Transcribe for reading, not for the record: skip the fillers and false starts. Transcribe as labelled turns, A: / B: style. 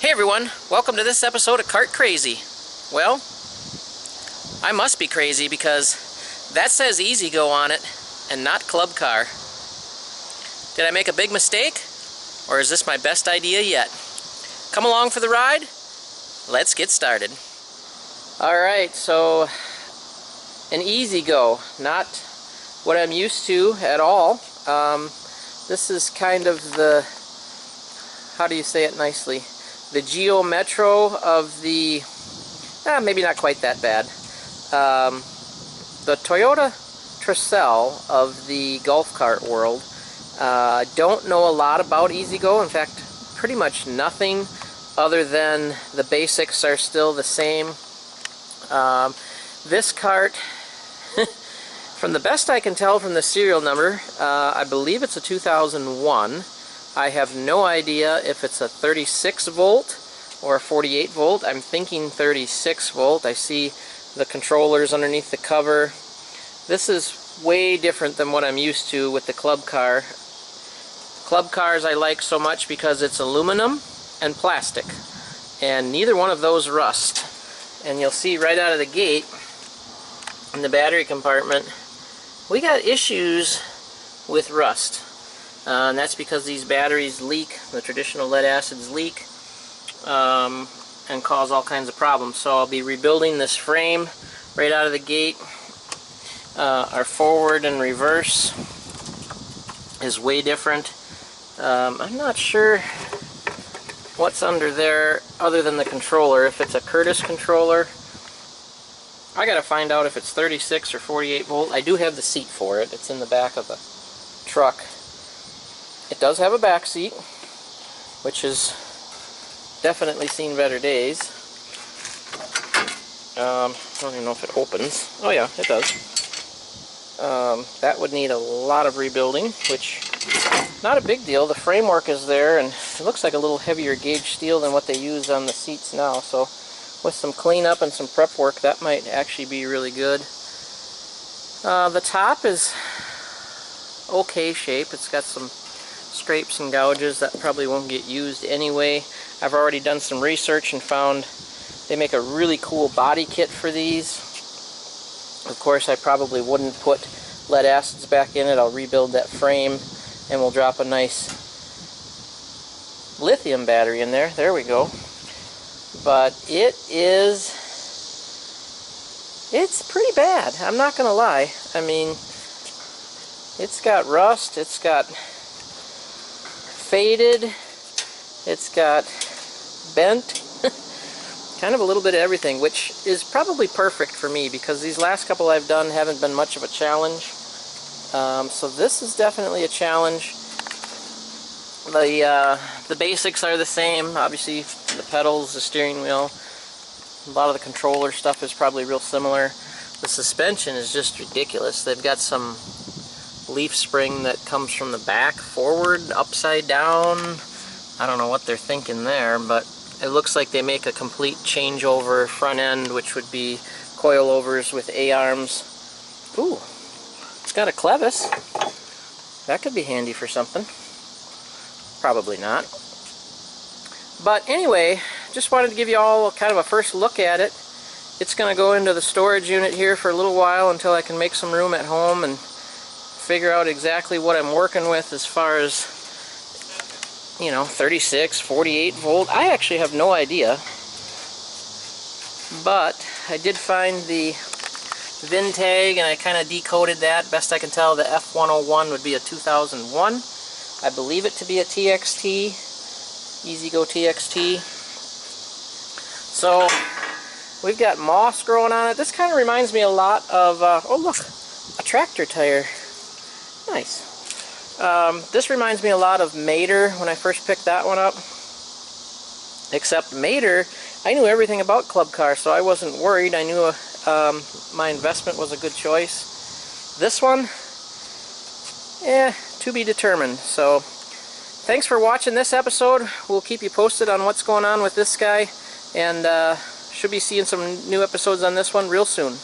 A: Hey everyone, welcome to this episode of Kart Crazy. Well, I must be crazy because that says E-Z-GO on it and not Club Car. Did I make a big mistake? Or is this my best idea yet? Come along for the ride. Let's get started. Alright, so an E-Z-GO, not what I'm used to at all. This is kind of the, how do you say it nicely? The Geo Metro of the, maybe not quite that bad. The Toyota Tercel of the golf cart world. Don't know a lot about E-Z-GO. In fact, pretty much nothing other than the basics are still the same. This cart, from the best I can tell from the serial number, I believe it's a 2001. I have no idea if it's a 36 volt or a 48 volt. I'm thinking 36 volt. I see the controllers underneath the cover. This is way different than what I'm used to with the Club Car. Club Cars I like so much because it's aluminum and plastic, and neither one of those rust. And you'll see right out of the gate in the battery compartment we got issues with rust. And that's because these batteries leak, the traditional lead acids leak, and cause all kinds of problems. So I'll be rebuilding this frame right out of the gate. Our forward and reverse is way different. I'm not sure what's under there other than the controller. If it's a Curtis controller, I gotta find out if it's 36 or 48 volt. I do have the seat for it. It's in the back of the truck. It does have a back seat, which has definitely seen better days. I don't even know if it opens. Oh yeah, it does. That would need a lot of rebuilding, which not a big deal. The framework is there, and it looks like a little heavier gauge steel than what they use on the seats now. So with some cleanup and some prep work, that might actually be really good. The top is okay shape. It's got some scrapes and gouges that probably won't get used anyway. I've already done some research and found they make a really cool body kit for these. Of course, I probably wouldn't put lead acids back in it. I'll rebuild that frame and we'll drop a nice lithium battery in there. There we go. But it's pretty bad. I'm not gonna lie. I mean, it's got rust, it's got faded, it's got bent, kind of a little bit of everything, which is probably perfect for me because these last couple I've done haven't been much of a challenge. So this is definitely a challenge. The basics are the same. Obviously the pedals, the steering wheel, a lot of the controller stuff is probably real similar. The suspension is just ridiculous. They've got some leaf spring that comes from the back forward, upside down. I don't know what they're thinking there, but it looks like they make a complete changeover front end, which would be coilovers with A-arms. Ooh, it's got a clevis. That could be handy for something. Probably not. But anyway, just wanted to give you all kind of a first look at it. It's going to go into the storage unit here for a little while until I can make some room at home and figure out exactly what I'm working with as far as, you know, 36, 48 volt. I actually have no idea. But I did find the VIN tag and I kind of decoded that. Best I can tell, the F101 would be a 2001. I believe it to be a TXT, E-Z-GO TXT. So we've got moss growing on it. This kind of reminds me a lot of, oh look, a tractor tire. Nice. This reminds me a lot of Mater when I first picked that one up. Except Mater, I knew everything about Club Car, so I wasn't worried. I knew my investment was a good choice. This one, to be determined. So thanks for watching this episode. We'll keep you posted on what's going on with this guy, and should be seeing some new episodes on this one real soon.